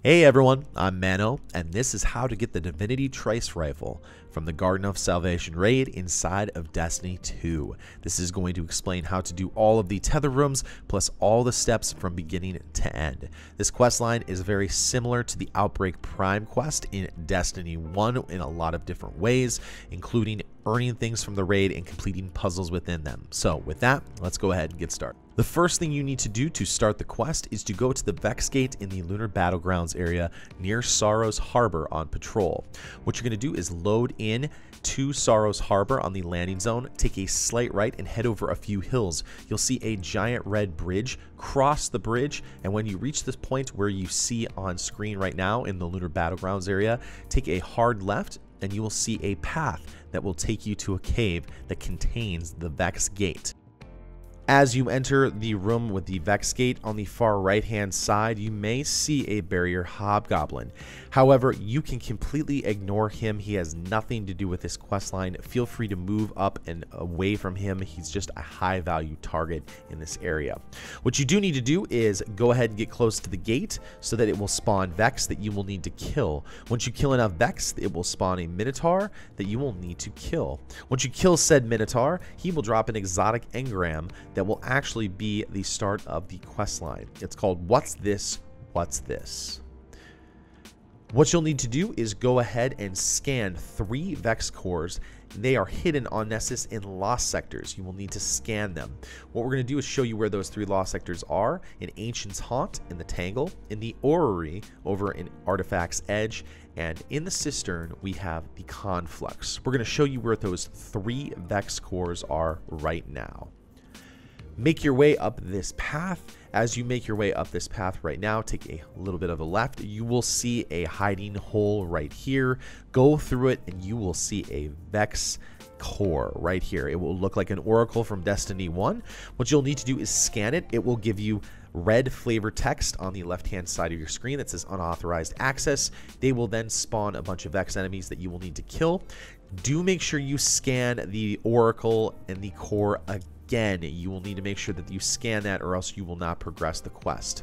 Hey everyone, I'm Mano, and this is how to get the Divinity Trace Rifle from the Garden of Salvation raid inside of Destiny 2. This is going to explain how to do all of the tether rooms, plus all the steps from beginning to end. This questline is very similar to the Outbreak Prime quest in Destiny 1 in a lot of different ways, including earning things from the raid and completing puzzles within them. So with that, let's go ahead and get started. The first thing you need to do to start the quest is to go to the Vex Gate in the Lunar Battlegrounds area near Sorrow's Harbor on patrol. What you're going to do is load in to Sorrow's Harbor on the landing zone, take a slight right and head over a few hills. You'll see a giant red bridge. Cross the bridge, and when you reach this point where you see on screen right now in the Lunar Battlegrounds area, take a hard left and you will see a path that will take you to a cave that contains the Vex Gate. As you enter the room with the Vex Gate, on the far right hand side, you may see a barrier hobgoblin. However, you can completely ignore him. He has nothing to do with this questline. Feel free to move up and away from him. He's just a high value target in this area. What you do need to do is go ahead and get close to the gate so that it will spawn Vex that you will need to kill. Once you kill enough Vex, it will spawn a Minotaur that you will need to kill. Once you kill said Minotaur, he will drop an exotic engram that will actually be the start of the quest line. It's called What's This? What's This? What you'll need to do is go ahead and scan 3 Vex cores. They are hidden on NESSUS in lost sectors. You will need to scan them. What we're going to do is show you where those 3 lost sectors are: in Ancient's Haunt in the Tangle, in the Orrery over in Artifact's Edge, and in the Cistern we have the Conflux. We're going to show you where those 3 Vex cores are right now. Make your way up this path. As you make your way up this path right now, take a little bit of a left. You will see a hiding hole right here. Go through it and you will see a Vex core right here. It will look like an oracle from Destiny 1. What you'll need to do is scan it. It will give you red flavor text on the left hand side of your screen that says unauthorized access. They will then spawn a bunch of Vex enemies that you will need to kill. Do make sure you scan the oracle and the core again. You will need to make sure that you scan that, or else you will not progress the quest.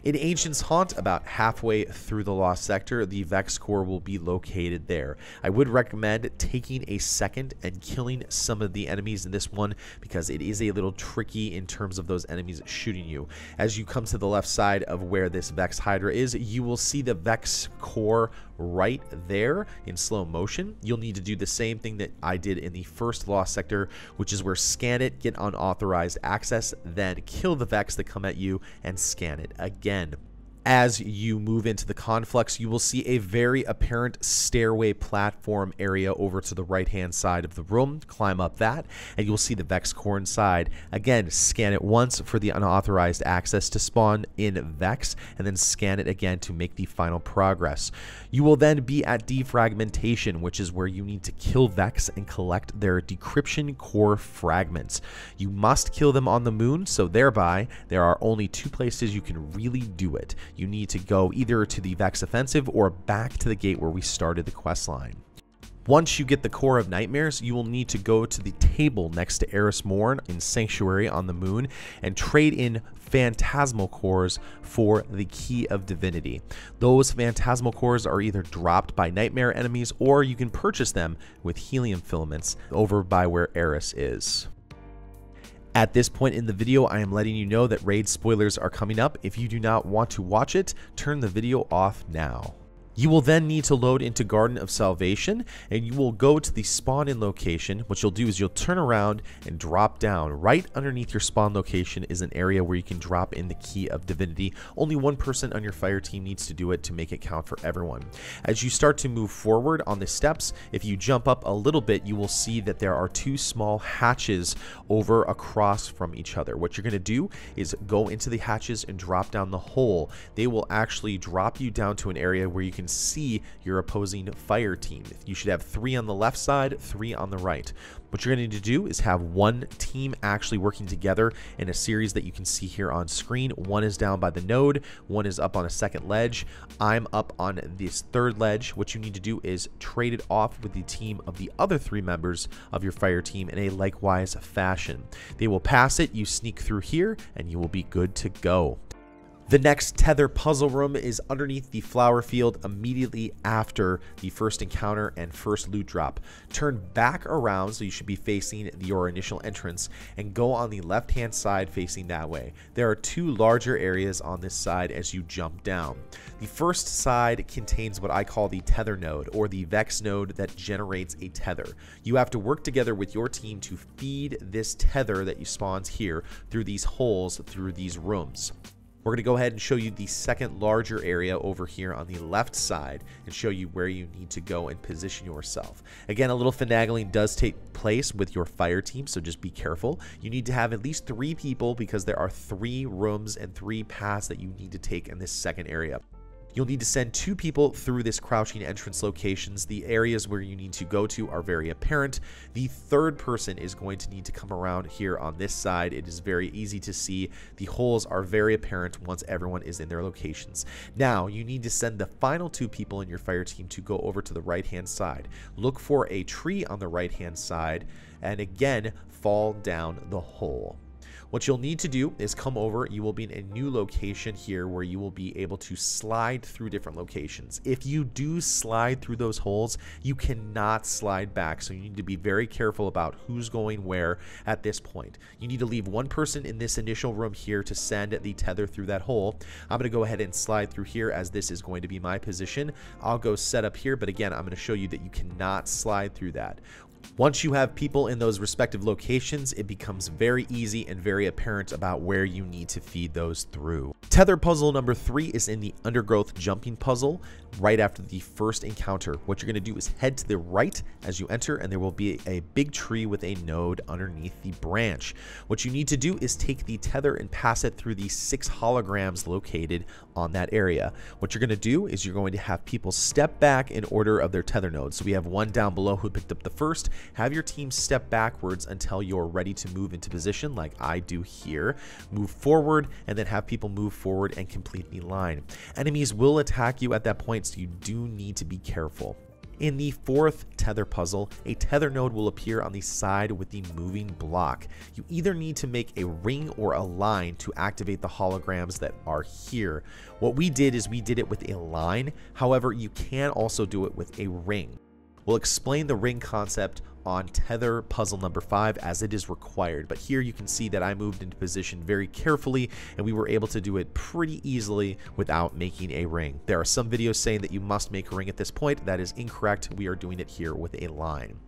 In Ancient's Haunt, about halfway through the Lost Sector, the Vex core will be located there. I would recommend taking a second and killing some of the enemies in this one, because it is a little tricky in terms of those enemies shooting you. As you come to the left side of where this Vex Hydra is, you will see the Vex core right there in slow motion. You'll need to do the same thing that I did in the first Lost Sector, which is where scan it, get unauthorized access, then kill the Vex that come at you and scan it again. As you move into the Conflux, you will see a very apparent stairway platform area over to the right hand side of the room. Climb up that and you'll see the Vex core inside. Again, scan it once for the unauthorized access to spawn in Vex, and then scan it again to make the final progress. You will then be at Defragmentation, which is where you need to kill Vex and collect their decryption core fragments. You must kill them on the moon, so thereby there are only 2 places you can really do it. You need to go either to the Vex Offensive or back to the gate where we started the quest line. Once you get the Core of Nightmares, you will need to go to the table next to Eris Morn in Sanctuary on the moon and trade in Phantasmal cores for the Key of Divinity. Those Phantasmal cores are either dropped by Nightmare enemies, or you can purchase them with helium filaments over by where Eris is. At this point in the video, I am letting you know that raid spoilers are coming up. If you do not want to watch it, turn the video off now. You will then need to load into Garden of Salvation, and you will go to the spawn-in location. What you'll do is you'll turn around and drop down. Right underneath your spawn location is an area where you can drop in the Key of Divinity. Only 1 person on your fire team needs to do it to make it count for everyone. As you start to move forward on the steps, if you jump up a little bit, you will see that there are 2 small hatches over across from each other. What you're going to do is go into the hatches and drop down the hole. They will actually drop you down to an area where you can see your opposing fire team. You should have 3 on the left side, 3 on the right. What you're going to need to do is have 1 team actually working together in a series that you can see here on screen. 1 is down by the node, 1 is up on a 2nd ledge. I'm up on this 3rd ledge. What you need to do is trade it off with the team of the other 3 members of your fire team in a likewise fashion. They will pass it, you sneak through here, and you will be good to go. The next tether puzzle room is underneath the flower field immediately after the first encounter and first loot drop. Turn back around, so you should be facing your initial entrance, and go on the left hand side facing that way. There are two larger areas on this side as you jump down. The first side contains what I call the tether node, or the Vex node that generates a tether. You have to work together with your team to feed this tether that you spawns here through these holes through these rooms. We're going to go ahead and show you the second larger area over here on the left side and show you where you need to go and position yourself. Again, a little finagling does take place with your fire team, so just be careful. You need to have at least 3 people because there are 3 rooms and 3 paths that you need to take in this second area. You'll need to send 2 people through this crouching entrance locations. The areas where you need to go to are very apparent. The third person is going to need to come around here on this side. It is very easy to see. The holes are very apparent once everyone is in their locations. Now, you need to send the final 2 people in your fire team to go over to the right-hand side. Look for a tree on the right-hand side, and again, fall down the hole. What you'll need to do is come over. You will be in a new location here where you will be able to slide through different locations. If you do slide through those holes, you cannot slide back. So you need to be very careful about who's going where at this point. You need to leave 1 person in this initial room here to send the tether through that hole. I'm going to go ahead and slide through here as this is going to be my position. I'll go set up here, but again, I'm going to show you that you cannot slide through that. Once you have people in those respective locations, it becomes very easy and very apparent about where you need to feed those through. Tether puzzle number 3 is in the undergrowth jumping puzzle right after the first encounter. What you're going to do is head to the right as you enter, and there will be a big tree with a node underneath the branch. What you need to do is take the tether and pass it through the 6 holograms located on that area. What you're going to do is you're going to have people step back in order of their tether nodes. So we have one down below who picked up the first. Have your team step backwards until you're ready to move into position like I do here. Move forward and then have people move forward and complete the line. Enemies will attack you at that point, so you do need to be careful. In the 4th tether puzzle, a tether node will appear on the side with the moving block. You either need to make a ring or a line to activate the holograms that are here. What we did is we did it with a line. However, you can also do it with a ring. We'll explain the ring concept on tether puzzle number 5 as it is required, but here you can see that I moved into position very carefully and we were able to do it pretty easily without making a ring. There are some videos saying that you must make a ring at this point. That is incorrect. We are doing it here with a line.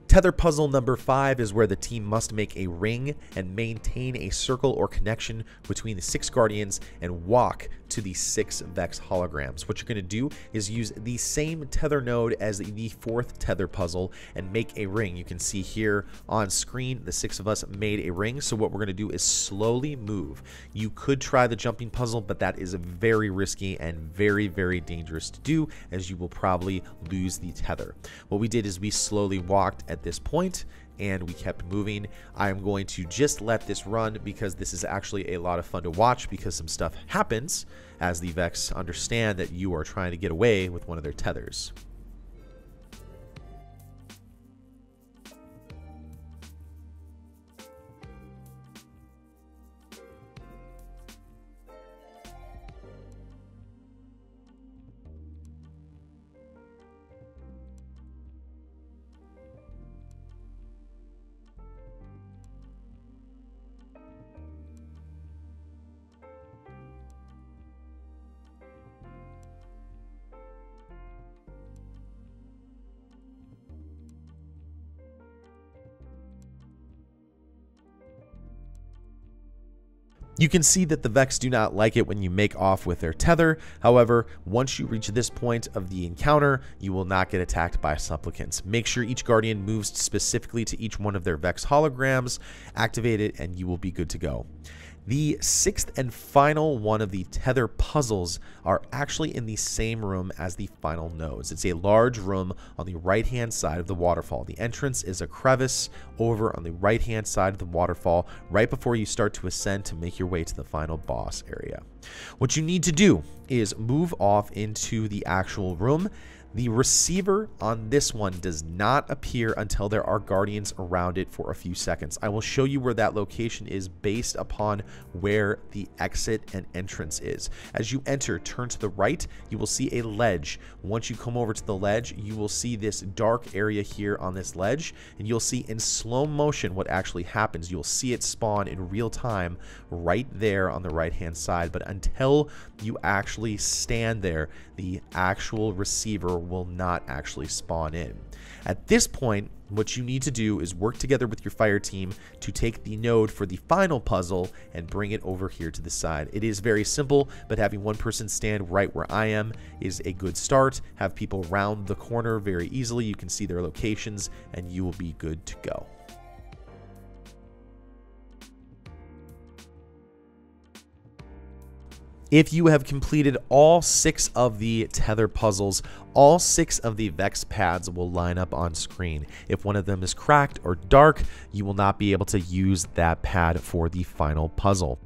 Tether puzzle number 5 is where the team must make a ring and maintain a circle or connection between the 6 guardians and walk to the 6 Vex holograms. What you're going to do is use the same tether node as the 4th tether puzzle and make a ring. You can see here on screen the 6 of us made a ring. So what we're going to do is slowly move. You could try the jumping puzzle, but that is very risky and very, very dangerous to do, as you will probably lose the tether. What we did is we slowly walked at this point and we kept moving. I am going to just let this run because this is actually a lot of fun to watch, because some stuff happens as the Vex understand that you are trying to get away with one of their tethers. You can see that the Vex do not like it when you make off with their tether. However, once you reach this point of the encounter, you will not get attacked by supplicants. Make sure each guardian moves specifically to each one of their Vex holograms, activate it, and you will be good to go. The 6th and final one of the tether puzzles are actually in the same room as the final nodes. It's a large room on the right-hand side of the waterfall. The entrance is a crevice over on the right-hand side of the waterfall right before you start to ascend to make your way to the final boss area. What you need to do is move off into the actual room. The receiver on this one does not appear until there are guardians around it for a few seconds. I will show you where that location is based upon where the exit and entrance is. As you enter, turn to the right, you will see a ledge. Once you come over to the ledge, you will see this dark area here on this ledge, and you'll see in slow motion what actually happens. You'll see it spawn in real time right there on the right hand side, but until you actually stand there, the actual receiver will not actually spawn in. At this point, what you need to do is work together with your fire team to take the node for the final puzzle and bring it over here to the side. It is very simple, but having one person stand right where I am is a good start. Have people round the corner very easily. You can see their locations and you will be good to go. If you have completed all 6 of the tether puzzles, all 6 of the Vex pads will line up on screen. If one of them is cracked or dark, you will not be able to use that pad for the final puzzle.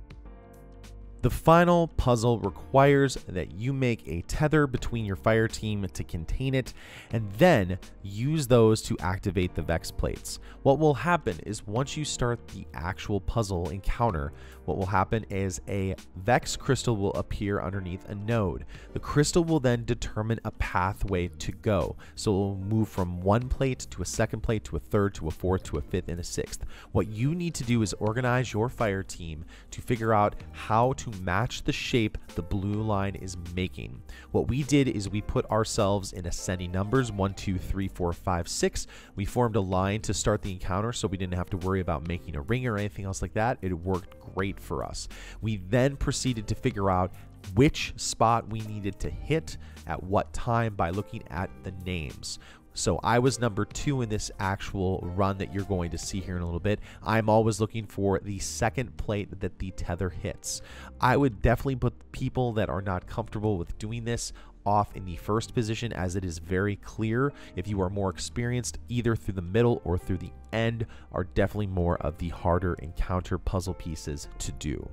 The final puzzle requires that you make a tether between your fire team to contain it, and then use those to activate the Vex plates. What will happen is once you start the actual puzzle encounter, what will happen is a Vex crystal will appear underneath a node. The crystal will then determine a pathway to go. So it will move from one plate to a second plate to a third to a fourth to a fifth and a sixth. What you need to do is organize your fire team to figure out how to match the shape the blue line is making. What we did is we put ourselves in ascending numbers 1, 2, 3, 4, 5, 6. We formed a line to start the encounter so we didn't have to worry about making a ring or anything else like that. It worked great for us. We then proceeded to figure out which spot we needed to hit at what time by looking at the names. So I was number 2 in this actual run that you're going to see here in a little bit. I'm always looking for the second plate that the tether hits. I would definitely put people that are not comfortable with doing this off in the first position, as it is very clear. If you are more experienced, either through the middle or through the end, are definitely more of the harder encounter puzzle pieces to do.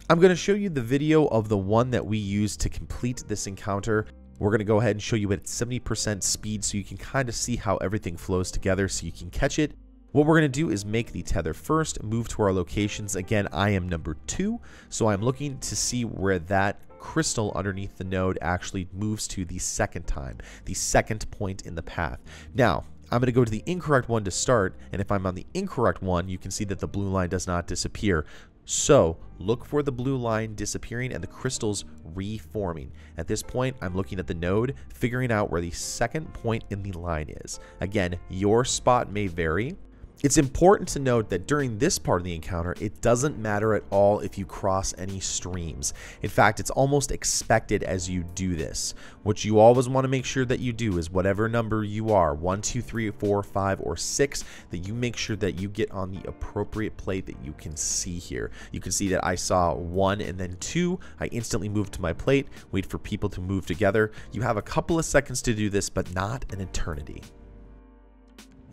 I'm going to show you the video of the one that we used to complete this encounter. We're going to go ahead and show you at 70% speed so you can kind of see how everything flows together so you can catch it. What we're going to do is make the tether first, move to our locations. Again, I am number 2, so I'm looking to see where that crystal underneath the node actually moves to the second time, the second point in the path. Now, I'm going to go to the incorrect one to start, and if I'm on the incorrect one, you can see that the blue line does not disappear. So look for the blue line disappearing and the crystals reforming. At this point, I'm looking at the node, figuring out where the second point in the line is. Again, your spot may vary. It's important to note that during this part of the encounter, it doesn't matter at all if you cross any streams. In fact, it's almost expected as you do this. What you always want to make sure that you do is whatever number you are, 1, 2, 3, 4, 5, or 6, that you make sure that you get on the appropriate plate that you can see here. You can see that I saw 1 and then 2. I instantly moved to my plate, wait for people to move together. You have a couple of seconds to do this, but not an eternity.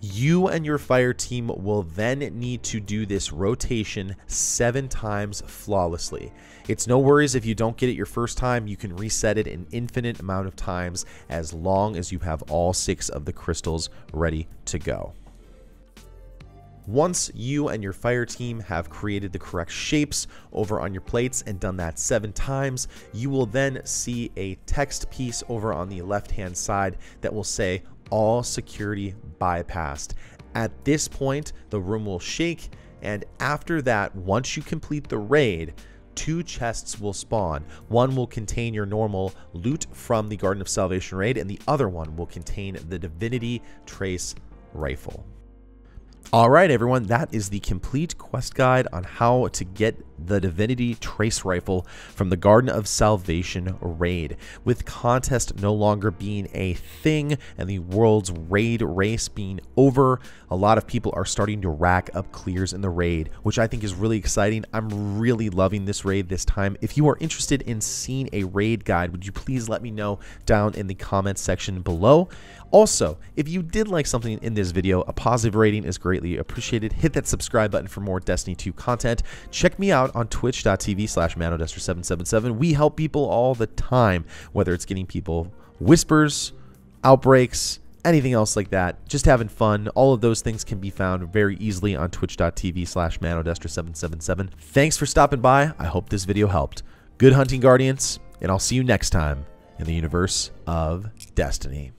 You and your fire team will then need to do this rotation 7 times flawlessly. It's no worries if you don't get it your first time. You can reset it an infinite amount of times as long as you have all 6 of the crystals ready to go. Once you and your fire team have created the correct shapes over on your plates and done that 7 times, you will then see a text piece over on the left-hand side that will say all security bypassed. At this point, the room will shake, and after that, once you complete the raid, 2 chests will spawn. One will contain your normal loot from the Garden of Salvation raid, and the other one will contain the Divinity Trace Rifle. Alright everyone, that is the complete quest guide on how to get the Divinity Trace Rifle from the Garden of Salvation raid. With contest no longer being a thing and the world's raid race being over, a lot of people are starting to rack up clears in the raid, which I think is really exciting. I'm really loving this raid this time. If you are interested in seeing a raid guide, would you please let me know down in the comments section below. Also, if you did like something in this video, a positive rating is greatly appreciated. Hit that subscribe button for more Destiny 2 content. Check me out on twitch.tv/manodester777. We help people all the time, whether it's getting people whispers, outbreaks, anything else like that, just having fun. All of those things can be found very easily on twitch.tv/manodestra777. Thanks for stopping by. I hope this video helped. Good hunting, Guardians, and I'll see you next time in the universe of Destiny.